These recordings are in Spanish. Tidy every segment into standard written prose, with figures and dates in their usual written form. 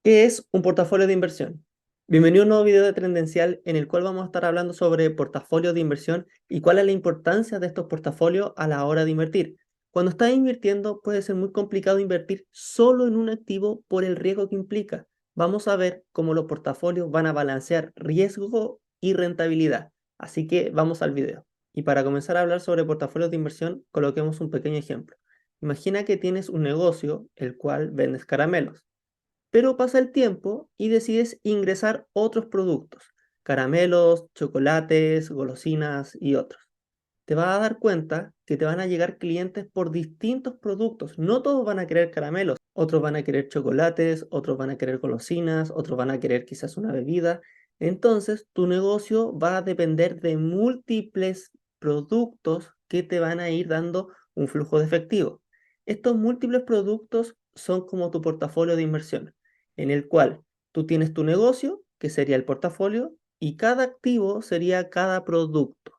¿Qué es un portafolio de inversión? Bienvenido a un nuevo video de Tendencial en el cual vamos a estar hablando sobre portafolios de inversión y cuál es la importancia de estos portafolios a la hora de invertir. Cuando estás invirtiendo puede ser muy complicado invertir solo en un activo por el riesgo que implica. Vamos a ver cómo los portafolios van a balancear riesgo y rentabilidad. Así que vamos al video. Y para comenzar a hablar sobre portafolios de inversión, coloquemos un pequeño ejemplo. Imagina que tienes un negocio el cual vendes caramelos, pero pasa el tiempo y decides ingresar otros productos, caramelos, chocolates, golosinas y otros. Te vas a dar cuenta que te van a llegar clientes por distintos productos. No todos van a querer caramelos, otros van a querer chocolates, otros van a querer golosinas, otros van a querer quizás una bebida. Entonces, tu negocio va a depender de múltiples productos que te van a ir dando un flujo de efectivo. Estos múltiples productos son como tu portafolio de inversión, en el cual tú tienes tu negocio, que sería el portafolio, y cada activo sería cada producto.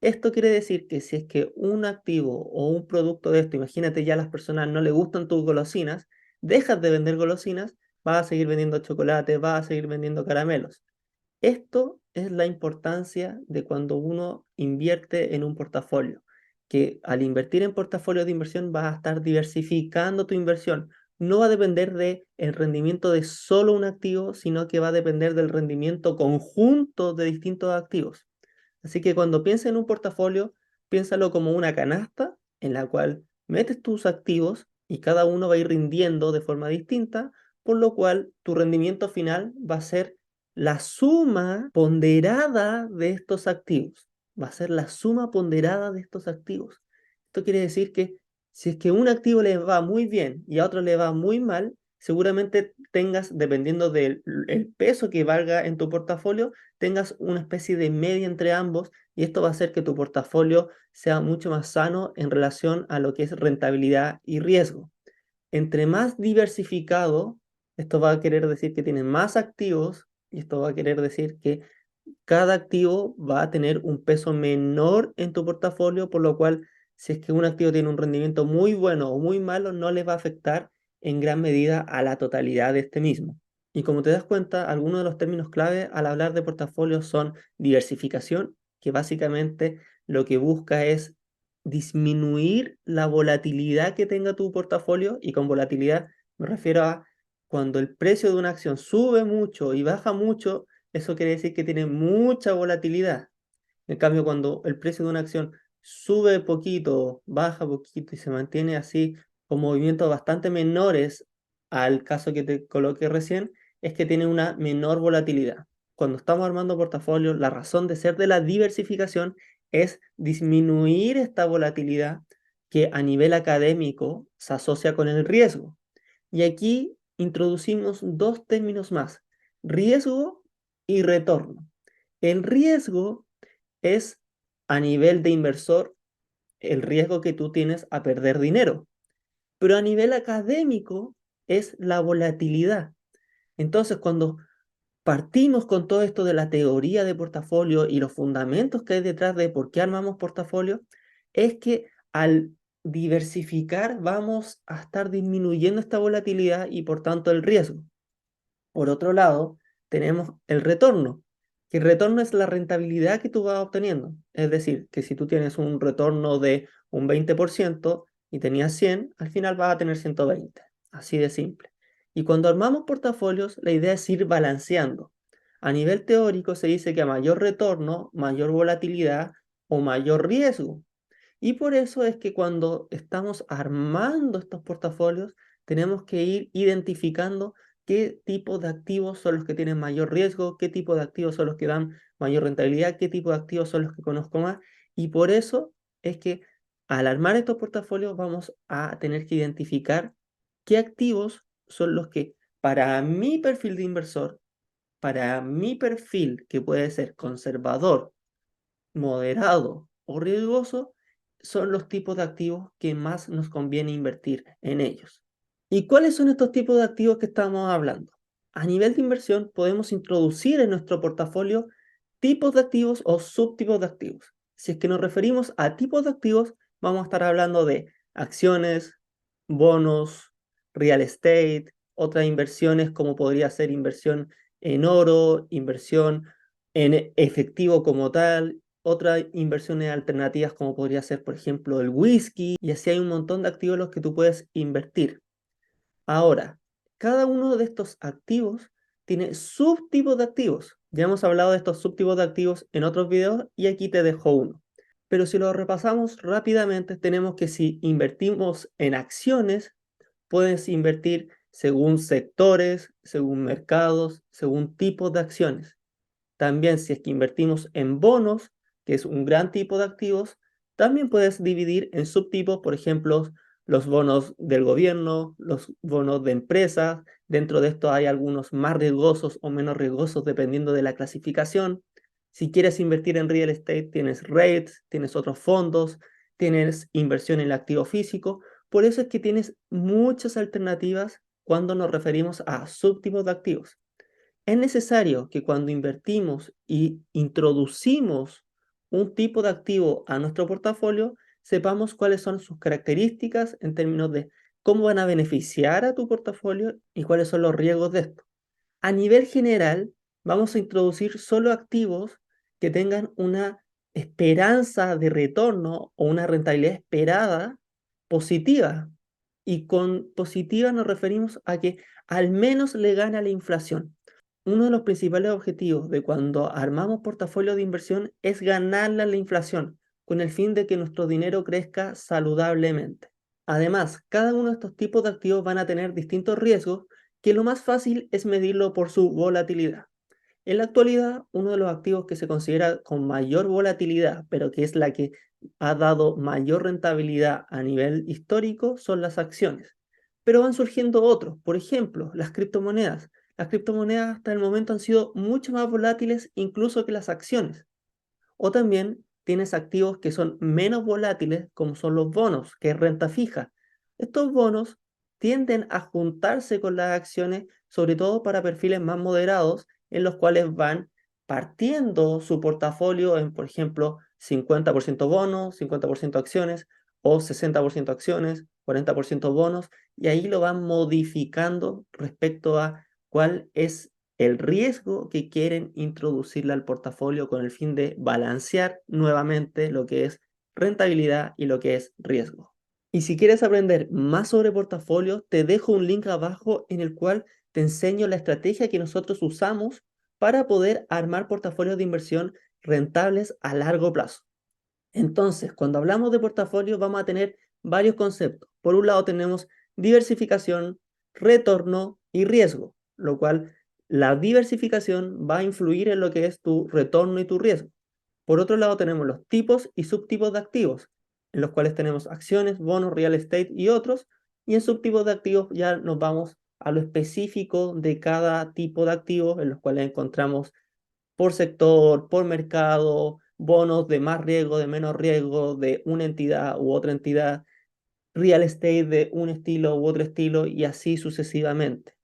Esto quiere decir que si es que un activo o un producto de esto, imagínate ya a las personas no les gustan tus golosinas, dejas de vender golosinas, vas a seguir vendiendo chocolate, vas a seguir vendiendo caramelos. Esto es la importancia de cuando uno invierte en un portafolio, que al invertir en portafolios de inversión vas a estar diversificando tu inversión. No va a depender del rendimiento de solo un activo, sino que va a depender del rendimiento conjunto de distintos activos. Así que cuando pienses en un portafolio, piénsalo como una canasta en la cual metes tus activos y cada uno va a ir rindiendo de forma distinta, por lo cual tu rendimiento final va a ser la suma ponderada de estos activos. Va a ser la suma ponderada de estos activos. Esto quiere decir que si es que un activo le va muy bien y a otro le va muy mal, seguramente tengas, dependiendo del el peso que valga en tu portafolio, tengas una especie de media entre ambos y esto va a hacer que tu portafolio sea mucho más sano en relación a lo que es rentabilidad y riesgo. Entre más diversificado, esto va a querer decir que tienes más activos y esto va a querer decir que cada activo va a tener un peso menor en tu portafolio, por lo cual si es que un activo tiene un rendimiento muy bueno o muy malo, no le va a afectar en gran medida a la totalidad de este mismo. Y como te das cuenta, algunos de los términos clave al hablar de portafolios son diversificación, que básicamente lo que busca es disminuir la volatilidad que tenga tu portafolio, y con volatilidad me refiero a cuando el precio de una acción sube mucho y baja mucho, eso quiere decir que tiene mucha volatilidad. En cambio, cuando el precio de una acción sube poquito, baja poquito y se mantiene así con movimientos bastante menores al caso que te coloqué recién, es que tiene una menor volatilidad. Cuando estamos armando portafolios, la razón de ser de la diversificación es disminuir esta volatilidad que a nivel académico se asocia con el riesgo. Y aquí introducimos dos términos más: riesgo y retorno. El riesgo es, a nivel de inversor, el riesgo que tú tienes a perder dinero, pero a nivel académico es la volatilidad. Entonces, cuando partimos con todo esto de la teoría de portafolio y los fundamentos que hay detrás de por qué armamos portafolio, es que al diversificar vamos a estar disminuyendo esta volatilidad y por tanto el riesgo. Por otro lado, tenemos el retorno, que el retorno es la rentabilidad que tú vas obteniendo. Es decir, que si tú tienes un retorno de un 20% y tenías 100, al final vas a tener 120. Así de simple. Y cuando armamos portafolios, la idea es ir balanceando. A nivel teórico se dice que a mayor retorno, mayor volatilidad o mayor riesgo. Y por eso es que cuando estamos armando estos portafolios, tenemos que ir identificando qué tipo de activos son los que tienen mayor riesgo, qué tipo de activos son los que dan mayor rentabilidad, qué tipo de activos son los que conozco más. Y por eso es que al armar estos portafolios vamos a tener que identificar qué activos son los que para mi perfil de inversor, para mi perfil que puede ser conservador, moderado o riesgoso, son los tipos de activos que más nos conviene invertir en ellos. ¿Y cuáles son estos tipos de activos que estamos hablando? A nivel de inversión podemos introducir en nuestro portafolio tipos de activos o subtipos de activos. Si es que nos referimos a tipos de activos, vamos a estar hablando de acciones, bonos, real estate, otras inversiones como podría ser inversión en oro, inversión en efectivo como tal, otras inversiones alternativas como podría ser, por ejemplo, el whisky, y así hay un montón de activos en los que tú puedes invertir. Ahora, cada uno de estos activos tiene subtipos de activos. Ya hemos hablado de estos subtipos de activos en otros videos y aquí te dejo uno. Pero si lo repasamos rápidamente, tenemos que si invertimos en acciones, puedes invertir según sectores, según mercados, según tipos de acciones. También si es que invertimos en bonos, que es un gran tipo de activos, también puedes dividir en subtipos, por ejemplo, los bonos del gobierno, los bonos de empresas. Dentro de esto hay algunos más riesgosos o menos riesgosos dependiendo de la clasificación. Si quieres invertir en real estate, tienes REITs, tienes otros fondos, tienes inversión en el activo físico. Por eso es que tienes muchas alternativas cuando nos referimos a subtipos de activos. Es necesario que cuando invertimos y introducimos un tipo de activo a nuestro portafolio, sepamos cuáles son sus características en términos de cómo van a beneficiar a tu portafolio y cuáles son los riesgos de esto. A nivel general, vamos a introducir solo activos que tengan una esperanza de retorno o una rentabilidad esperada positiva. Y con positiva nos referimos a que al menos le gana la inflación. Uno de los principales objetivos de cuando armamos portafolio de inversión es ganarle a la inflación, con el fin de que nuestro dinero crezca saludablemente. Además, cada uno de estos tipos de activos van a tener distintos riesgos, que lo más fácil es medirlo por su volatilidad. En la actualidad, uno de los activos que se considera con mayor volatilidad, pero que es la que ha dado mayor rentabilidad a nivel histórico, son las acciones. Pero van surgiendo otros, por ejemplo, las criptomonedas. Las criptomonedas hasta el momento han sido mucho más volátiles incluso que las acciones. O también tienes activos que son menos volátiles, como son los bonos, que es renta fija. Estos bonos tienden a juntarse con las acciones, sobre todo para perfiles más moderados, en los cuales van partiendo su portafolio en, por ejemplo, 50% bonos, 50% acciones, o 60% acciones, 40% bonos, y ahí lo van modificando respecto a cuál es el riesgo que quieren introducirle al portafolio con el fin de balancear nuevamente lo que es rentabilidad y lo que es riesgo. Y si quieres aprender más sobre portafolio, te dejo un link abajo en el cual te enseño la estrategia que nosotros usamos para poder armar portafolios de inversión rentables a largo plazo. Entonces, cuando hablamos de portafolio, vamos a tener varios conceptos. Por un lado tenemos diversificación, retorno y riesgo, lo cual la diversificación va a influir en lo que es tu retorno y tu riesgo. Por otro lado tenemos los tipos y subtipos de activos, en los cuales tenemos acciones, bonos, real estate y otros, y en subtipos de activos ya nos vamos a lo específico de cada tipo de activos, en los cuales encontramos por sector, por mercado, bonos de más riesgo, de menos riesgo, de una entidad u otra entidad, real estate de un estilo u otro estilo y así sucesivamente.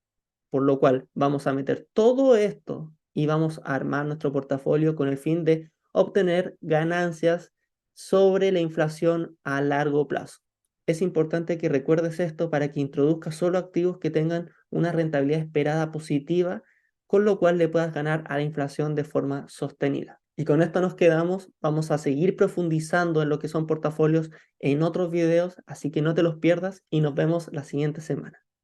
Por lo cual vamos a meter todo esto y vamos a armar nuestro portafolio con el fin de obtener ganancias sobre la inflación a largo plazo. Es importante que recuerdes esto para que introduzcas solo activos que tengan una rentabilidad esperada positiva, con lo cual le puedas ganar a la inflación de forma sostenida. Y con esto nos quedamos, vamos a seguir profundizando en lo que son portafolios en otros videos, así que no te los pierdas y nos vemos la siguiente semana.